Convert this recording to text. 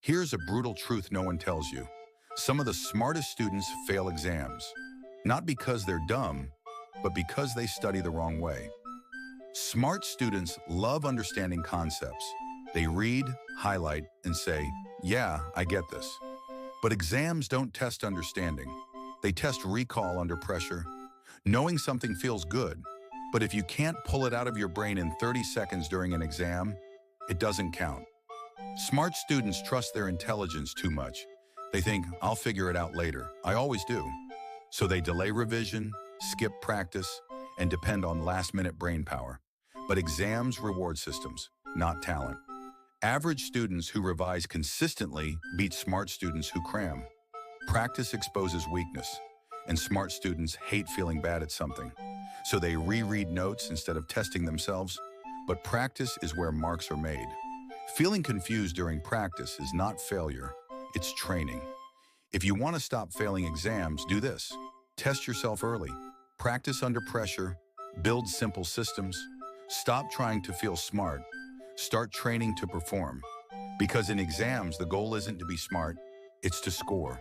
Here's a brutal truth no one tells you. Some of the smartest students fail exams, not because they're dumb, but because they study the wrong way. Smart students love understanding concepts. They read, highlight, and say, yeah, I get this. But exams don't test understanding. They test recall under pressure. Knowing something feels good, but if you can't pull it out of your brain in 30 seconds during an exam, it doesn't count. Smart students trust their intelligence too much. They think, I'll figure it out later. I always do. So they delay revision, skip practice, and depend on last-minute brain power. But exams reward systems, not talent. Average students who revise consistently beat smart students who cram. Practice exposes weakness, and smart students hate feeling bad at something. So they reread notes instead of testing themselves. But practice is where marks are made. Feeling confused during practice is not failure, it's training. If you want to stop failing exams, do this. Test yourself early. Practice under pressure. Build simple systems. Stop trying to feel smart. Start training to perform. Because in exams, the goal isn't to be smart, it's to score.